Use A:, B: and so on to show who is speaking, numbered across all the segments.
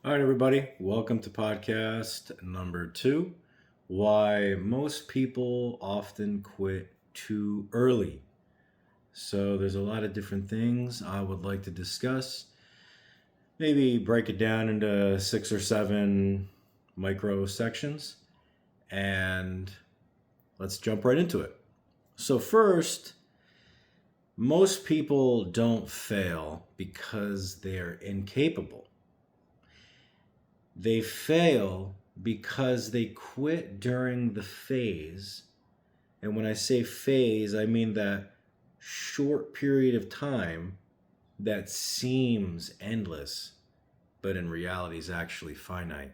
A: All right, everybody, welcome to podcast number 2. Why most people often quit too early. So, there's a lot of different things I would like to discuss. Maybe break it down into 6 or 7 micro sections, and let's jump right into it. So, first, most people don't fail because they're incapable. They fail because they quit during the phase. And when I say phase, I mean that short period of time that seems endless, but in reality is actually finite.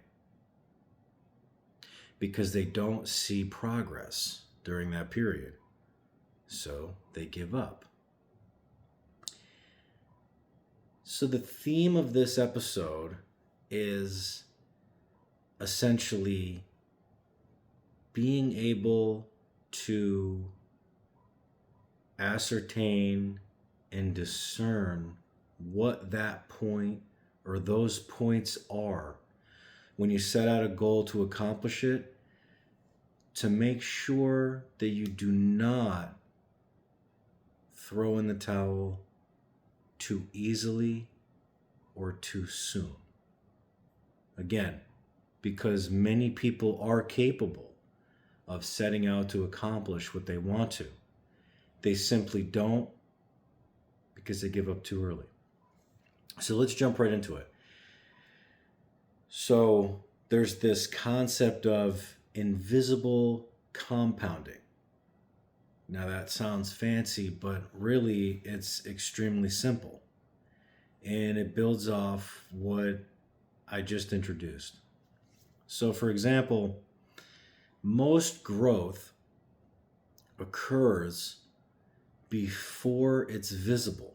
A: Because they don't see progress during that period. So they give up. So the theme of this episode is essentially being able to ascertain and discern what that point or those points are when you set out a goal to accomplish it, to make sure that you do not throw in the towel too easily or too soon. Again, because many people are capable of setting out to accomplish what they want to. They simply don't because they give up too early. So let's jump right into it. So there's this concept of invisible compounding. Now that sounds fancy, but really it's extremely simple. And it builds off what I just introduced. So, for example, most growth occurs before it's visible.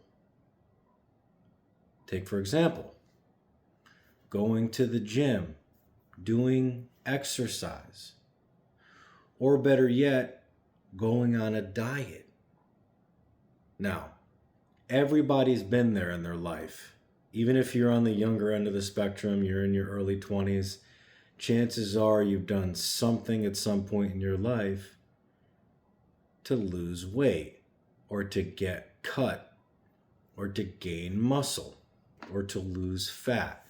A: Take, for example, going to the gym, doing exercise, or better yet, going on a diet. Now, everybody's been there in their life. Even if you're on the younger end of the spectrum, you're in your early 20s, chances are you've done something at some point in your life to lose weight or to get cut or to gain muscle or to lose fat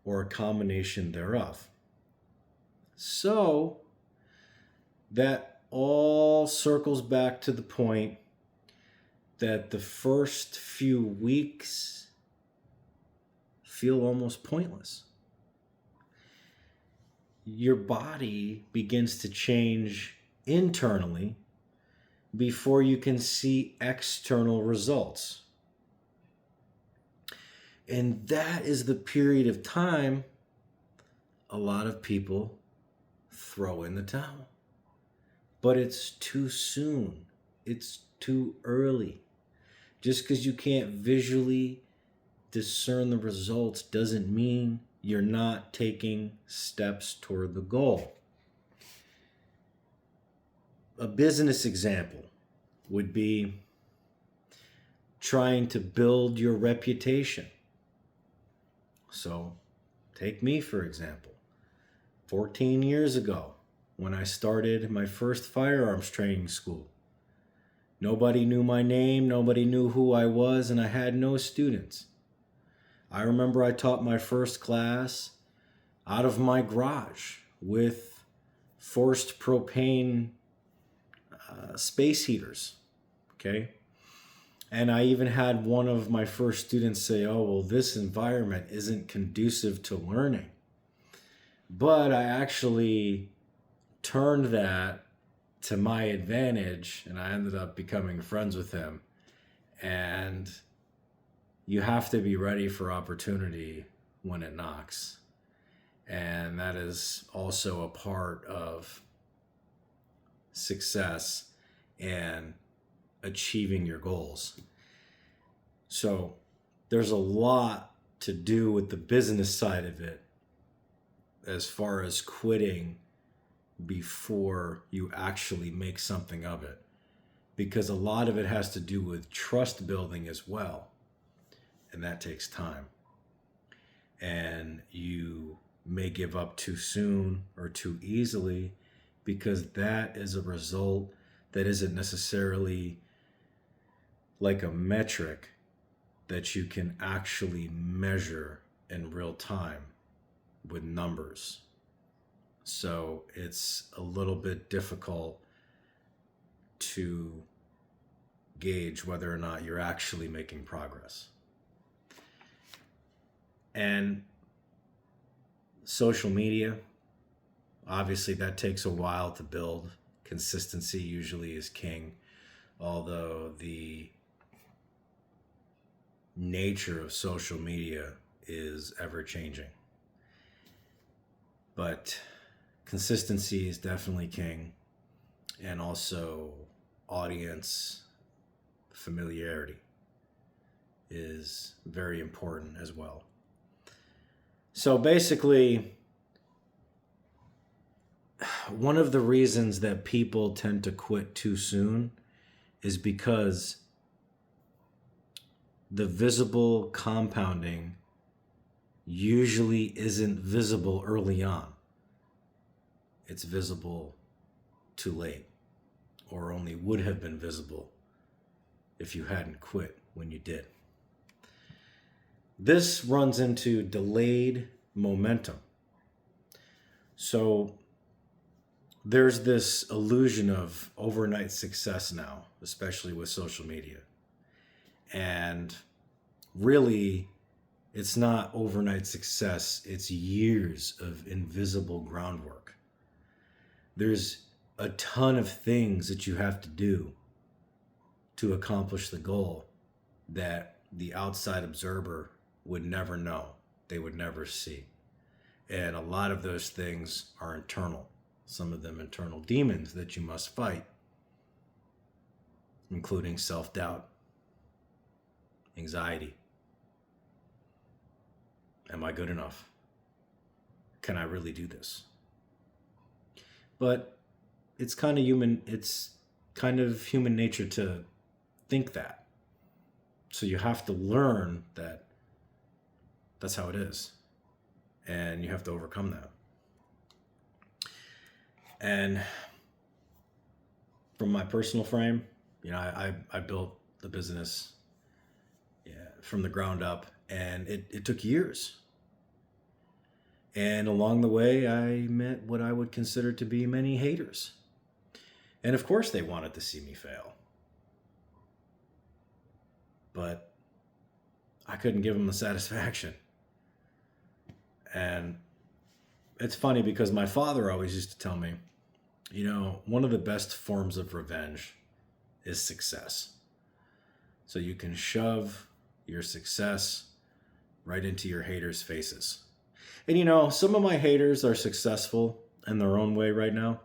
A: or a combination thereof. So that all circles back to the point that the first few weeks feel almost pointless. Your body begins to change internally before you can see external results. And that is the period of time a lot of people throw in the towel. But it's too soon. It's too early. Just because you can't visually discern the results doesn't mean you're not taking steps toward the goal. A business example would be trying to build your reputation. So, take me for example. 14 years ago, when I started my first firearms training school, nobody knew my name, nobody knew who I was, and I had no students. I remember I taught my first class out of my garage with forced propane space heaters, okay? And I even had one of my first students say, oh, well, this environment isn't conducive to learning. But I actually turned that to my advantage, and I ended up becoming friends with him. And you have to be ready for opportunity when it knocks. And that is also a part of success and achieving your goals. So there's a lot to do with the business side of it as far as quitting before you actually make something of it. Because a lot of it has to do with trust building as well. And that takes time. And you may give up too soon or too easily, because that is a result that isn't necessarily like a metric that you can actually measure in real time with numbers. So it's a little bit difficult to gauge whether or not you're actually making progress. And social media, obviously that takes a while to build. Consistency usually is king, although the nature of social media is ever changing. But consistency is definitely king, and also audience familiarity is very important as well. So basically, one of the reasons that people tend to quit too soon is because the visible compounding usually isn't visible early on. It's visible too late, or only would have been visible if you hadn't quit when you did. This runs into delayed momentum. So there's this illusion of overnight success now, especially with social media. And really, it's not overnight success, it's years of invisible groundwork. There's a ton of things that you have to do to accomplish the goal that the outside observer would never know, they would never see. And a lot of those things are internal, some of them internal demons that you must fight, including self-doubt, anxiety. Am I good enough? Can I really do this? But it's kind of human nature to think that. So you have to learn that that's how it is. And you have to overcome that. And from my personal frame, I built the business from the ground up, and it took years. And along the way, I met what I would consider to be many haters. And of course, they wanted to see me fail. But I couldn't give them the satisfaction. And it's funny because my father always used to tell me, one of the best forms of revenge is success. So you can shove your success right into your haters' faces. And some of my haters are successful in their own way right now.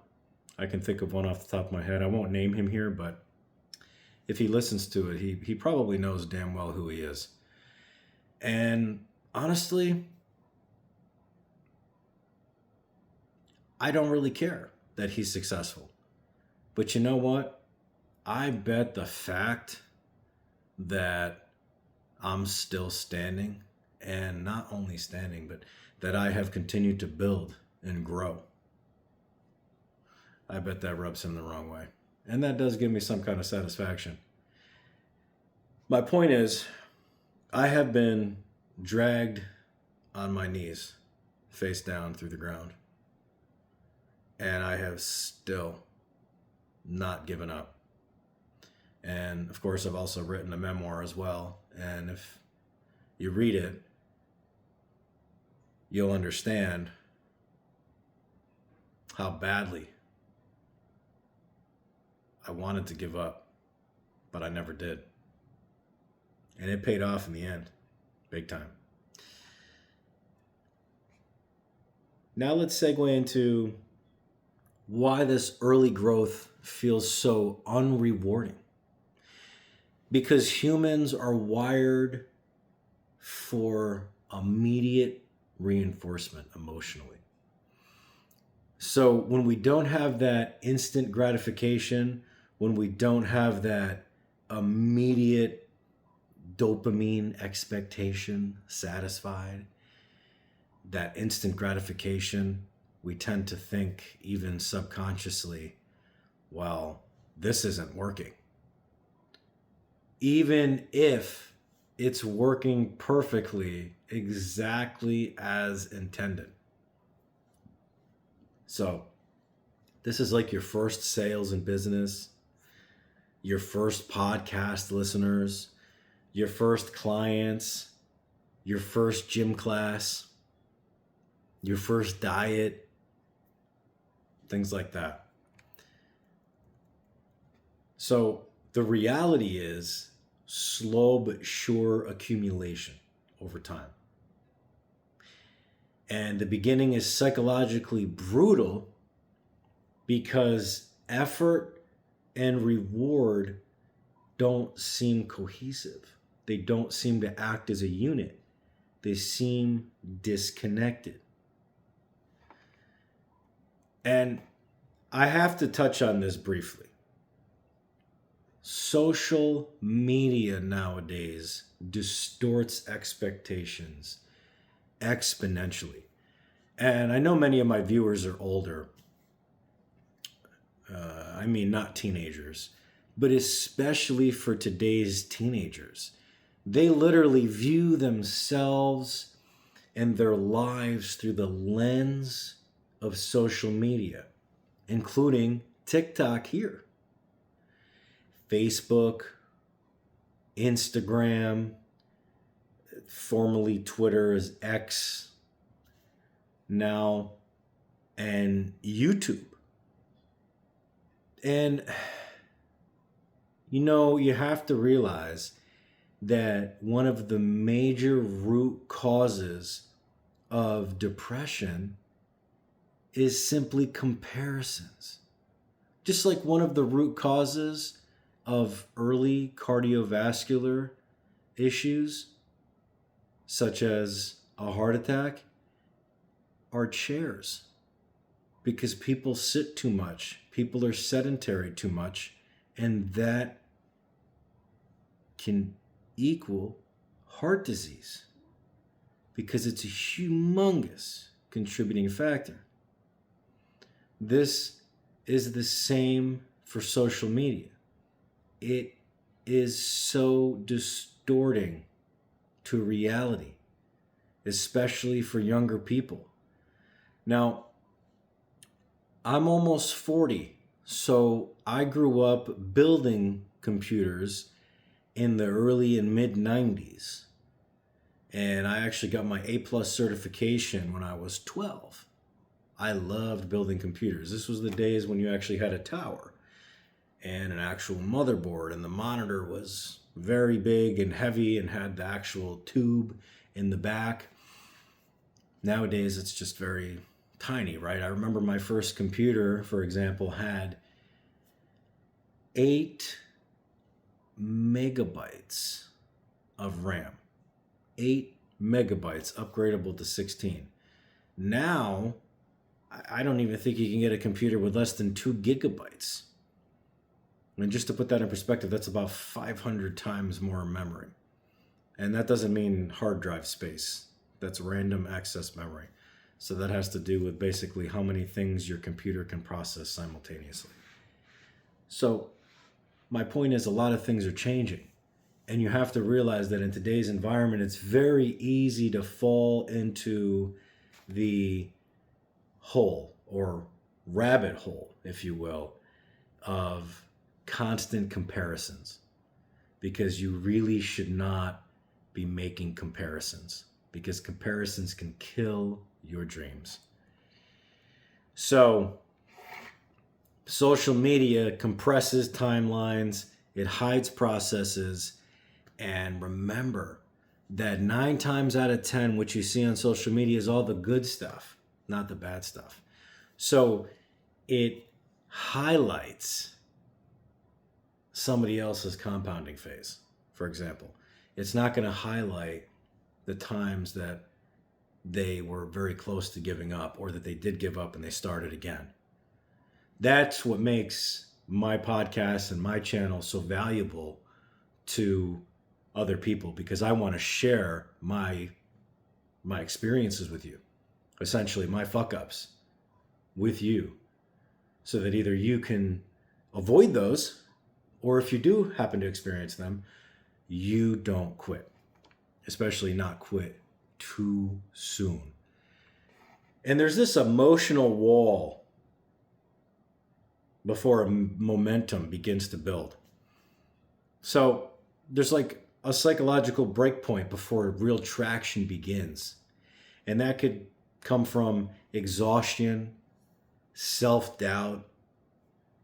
A: I can think of one off the top of my head. I won't name him here, but if he listens to it, he probably knows damn well who he is. And honestly, I don't really care that he's successful. But you know what? I bet the fact that I'm still standing, and not only standing, but that I have continued to build and grow, I bet that rubs him the wrong way. And that does give me some kind of satisfaction. My point is, I have been dragged on my knees, face down through the ground. And I have still not given up. And of course, I've also written a memoir as well. And if you read it, you'll understand how badly I wanted to give up, but I never did. And it paid off in the end, big time. Now let's segue into why this early growth feels so unrewarding. Because humans are wired for immediate reinforcement emotionally. So when we don't have that instant gratification, when we don't have that immediate dopamine expectation satisfied, that instant gratification, we tend to think, even subconsciously, well, this isn't working. Even if it's working perfectly, exactly as intended. So, this is like your first sales in business, your first podcast listeners, your first clients, your first gym class, your first diet, things like that. So the reality is slow but sure accumulation over time. And the beginning is psychologically brutal because effort and reward don't seem cohesive. They don't seem to act as a unit. They seem disconnected. And I have to touch on this briefly. Social media nowadays distorts expectations exponentially. And I know many of my viewers are older. Not teenagers, but especially for today's teenagers. They literally view themselves and their lives through the lens of social media, including TikTok here, Facebook, Instagram, formerly Twitter is X now, and YouTube. And, you have to realize that one of the major root causes of depression is simply comparisons. Just like one of the root causes of early cardiovascular issues, such as a heart attack, are chairs. Because people sit too much, people are sedentary too much, and that can equal heart disease because it's a humongous contributing factor. This is the same for social media. It is so distorting to reality, especially for younger people. Now, I'm almost 40, so I grew up building computers in the early and mid 90s. And I actually got my A+ certification when I was 12. I loved building computers. This was the days when you actually had a tower and an actual motherboard, and the monitor was very big and heavy and had the actual tube in the back. Nowadays, it's just very tiny, right? I remember my first computer, for example, had 8 megabytes of RAM. 8 megabytes, upgradable to 16. Now, I don't even think you can get a computer with less than 2 gigabytes. And just to put that in perspective, that's about 500 times more memory. And that doesn't mean hard drive space. That's random access memory. So that has to do with basically how many things your computer can process simultaneously. So my point is, a lot of things are changing. And you have to realize that in today's environment, it's very easy to fall into the hole or rabbit hole, if you will, of constant comparisons. Because you really should not be making comparisons, because comparisons can kill your dreams. So, social media compresses timelines, it hides processes, and remember that 9 times out of 10, what you see on social media is all the good stuff, not the bad stuff. So, it highlights somebody else's compounding phase, for example. It's not going to highlight the times that they were very close to giving up, or that they did give up and they started again. That's what makes my podcast and my channel so valuable to other people, because I want to share my experiences with you. essentially my fuck ups with you, so that either you can avoid those, or if you do happen to experience them, you don't quit, especially not quit too soon. And there's this emotional wall before a momentum begins to build. So there's like a psychological break point before real traction begins. And that could come from exhaustion, self-doubt,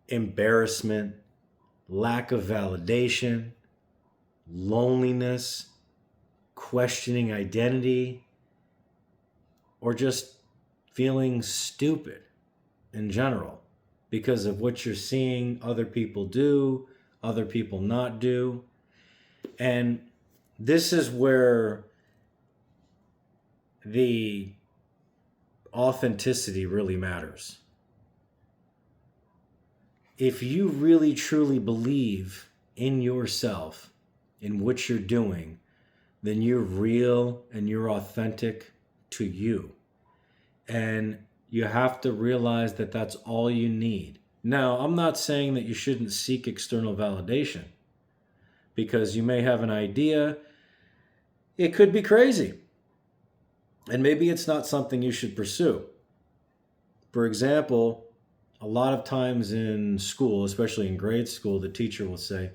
A: embarrassment, lack of validation, loneliness, questioning identity, or just feeling stupid in general because of what you're seeing other people do, other people not do. And this is where the authenticity really matters. If you really truly believe in yourself, in what you're doing, then you're real and you're authentic to you. And you have to realize that that's all you need. Now, I'm not saying that you shouldn't seek external validation, because you may have an idea. It could be crazy. And maybe it's not something you should pursue. For example, a lot of times in school, especially in grade school, the teacher will say,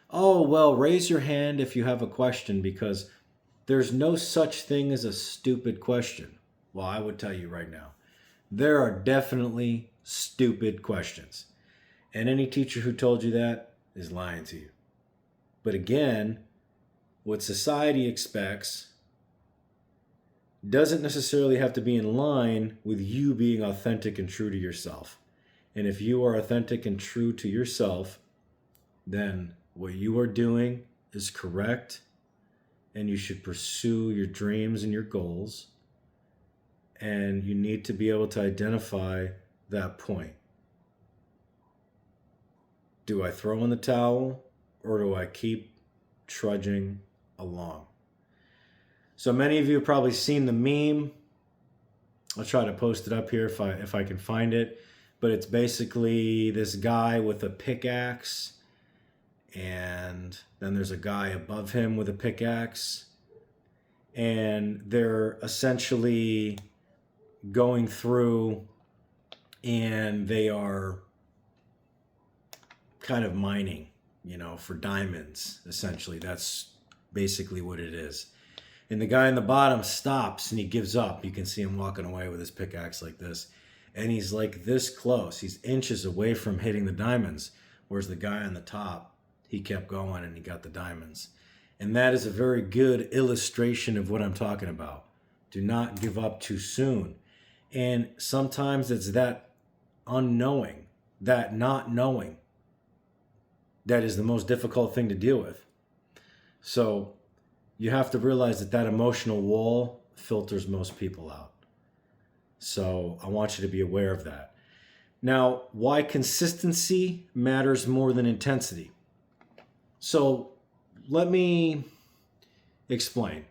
A: "Oh, well, raise your hand if you have a question, because there's no such thing as a stupid question." Well, I would tell you right now, there are definitely stupid questions. And any teacher who told you that is lying to you. But again, what society expects doesn't necessarily have to be in line with you being authentic and true to yourself. And if you are authentic and true to yourself, then what you are doing is correct, and you should pursue your dreams and your goals. And you need to be able to identify that point. Do I throw in the towel, or do I keep trudging along? So many of you have probably seen the meme. I'll try to post it up here if I can find it. But it's basically this guy with a pickaxe, and then there's a guy above him with a pickaxe, and they're essentially going through, and they are kind of mining, for diamonds, essentially. That's basically what it is. And the guy in the bottom stops and he gives up. You can see him walking away with his pickaxe like this. And he's like this close. He's inches away from hitting the diamonds. Whereas the guy on the top, he kept going and he got the diamonds. And that is a very good illustration of what I'm talking about. Do not give up too soon. And sometimes it's that unknowing, that not knowing, that is the most difficult thing to deal with. So you have to realize that emotional wall filters most people out. So I want you to be aware of that. Now, why consistency matters more than intensity. So let me explain.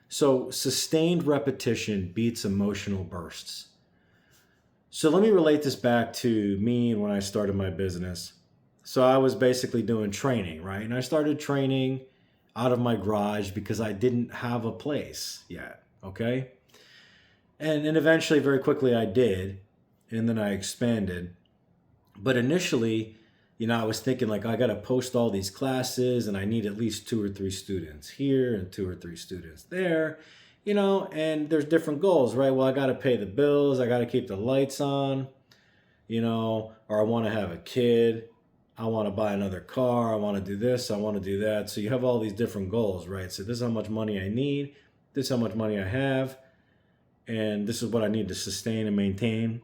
A: So sustained repetition beats emotional bursts. So let me relate this back to me when I started my business. So I was basically doing training, right? And I started training out of my garage because I didn't have a place yet, okay? And eventually, very quickly, I did. And then I expanded. But initially, I was thinking like, I got to post all these classes and I need at least 2 or 3 students here and 2 or 3 students there, and there's different goals, right? Well, I got to pay the bills. I got to keep the lights on, or I want to have a kid. I want to buy another car. I want to do this. I want to do that. So you have all these different goals, right? So this is how much money I need. This is how much money I have. And this is what I need to sustain and maintain.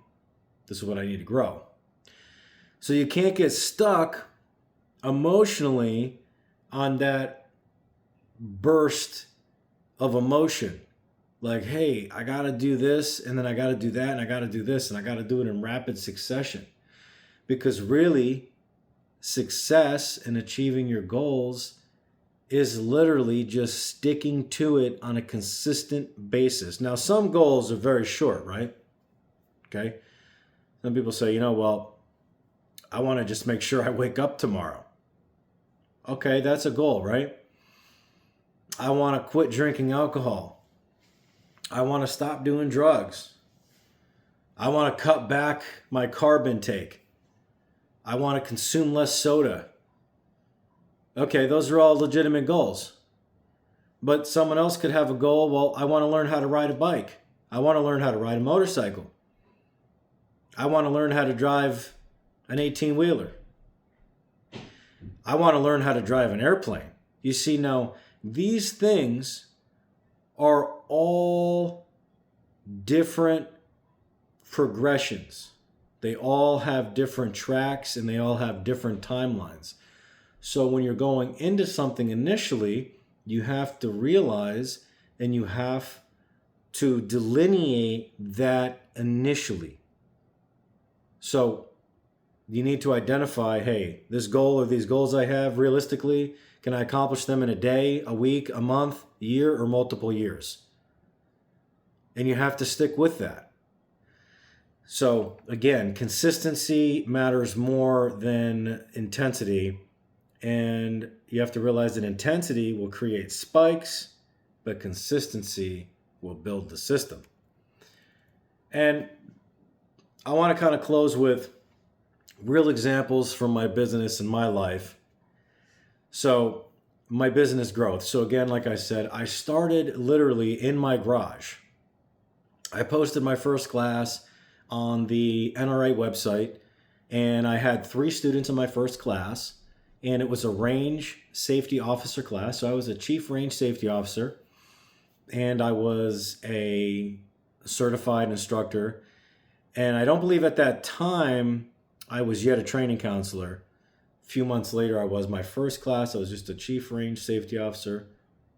A: This is what I need to grow. So you can't get stuck emotionally on that burst of emotion. Like, hey, I got to do this, and then I got to do that, and I got to do this, and I got to do it in rapid succession. Because really, success in achieving your goals is literally just sticking to it on a consistent basis. Now, some goals are very short, right? Okay. Some people say, well, I want to just make sure I wake up tomorrow. Okay, that's a goal, right? I want to quit drinking alcohol. I want to stop doing drugs. I want to cut back my carb intake. I want to consume less soda. Okay, those are all legitimate goals. But someone else could have a goal, well, I want to learn how to ride a bike. I want to learn how to ride a motorcycle. I want to learn how to drive an 18-wheeler. I want to learn how to drive an airplane. You see, now, these things are all different progressions. They all have different tracks and they all have different timelines. So when you're going into something initially, you have to realize and you have to delineate that initially. So you need to identify, hey, this goal or these goals I have, realistically, can I accomplish them in a day, a week, a month, a year, or multiple years? And you have to stick with that. So again, consistency matters more than intensity. And you have to realize that intensity will create spikes, but consistency will build the system. And I want to kind of close with real examples from my business and my life. So my business growth. So again, like I said, I started literally in my garage. I posted my first class on the NRA website, and I had 3 students in my first class, and it was a range safety officer class. So I was a chief range safety officer, and I was a certified instructor. And I don't believe at that time I was yet a training counselor. A few months later, I was. My first class, I was just a chief range safety officer,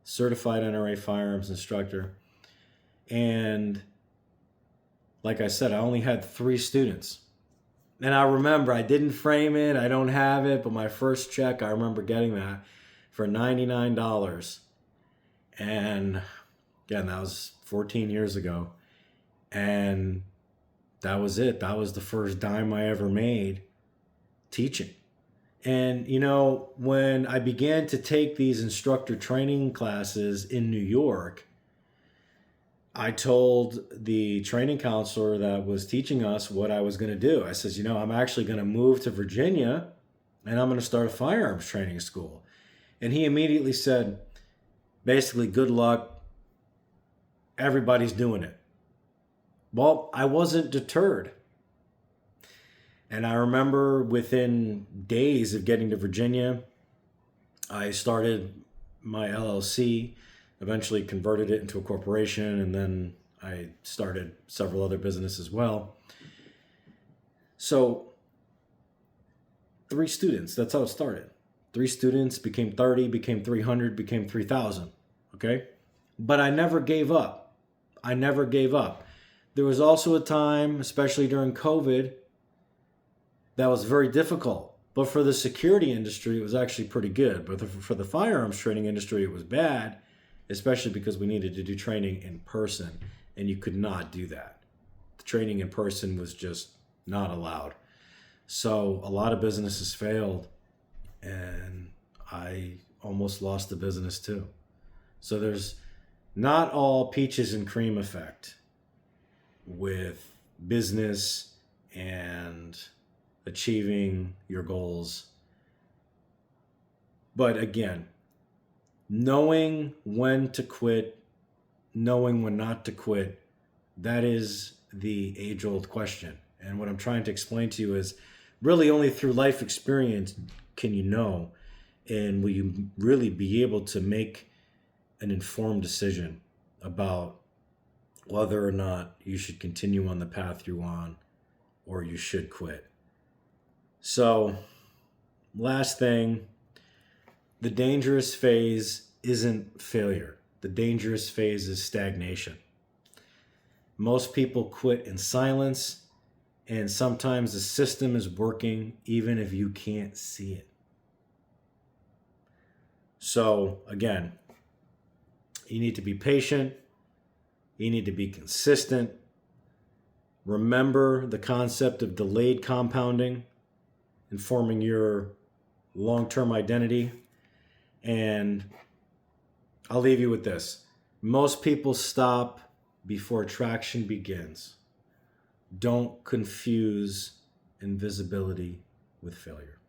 A: certified NRA firearms instructor. And like I said, I only had 3 students. And I remember, I didn't frame it, I don't have it, but my first check, I remember getting that for $99. And again, that was 14 years ago. And that was it. That was the first dime I ever made teaching. And, when I began to take these instructor training classes in New York, I told the training counselor that was teaching us what I was going to do. I says, I'm actually going to move to Virginia and I'm going to start a firearms training school. And he immediately said, basically, good luck. Everybody's doing it. Well, I wasn't deterred. And I remember within days of getting to Virginia, I started my LLC, eventually converted it into a corporation, and then I started several other businesses as well. So 3 students, that's how it started. 3 students became 30, became 300, became 3,000, okay? But I never gave up. There was also a time, especially during COVID, that was very difficult. But for the security industry, it was actually pretty good. But for the firearms training industry, it was bad, especially because we needed to do training in person, and you could not do that. The training in person was just not allowed. So a lot of businesses failed, and I almost lost the business too. So there's not all peaches and cream effect with business and achieving your goals. But again, knowing when to quit, knowing when not to quit, that is the age-old question. And what I'm trying to explain to you is really only through life experience can you know, and will you really be able to make an informed decision about whether or not you should continue on the path you're on or you should quit. So, last thing, the dangerous phase isn't failure. The dangerous phase is stagnation. Most people quit in silence, and sometimes the system is working even if you can't see it. So again, you need to be patient. You need to be consistent. Remember the concept of delayed compounding in forming your long-term identity. And I'll leave you with this. Most people stop before traction begins. Don't confuse invisibility with failure.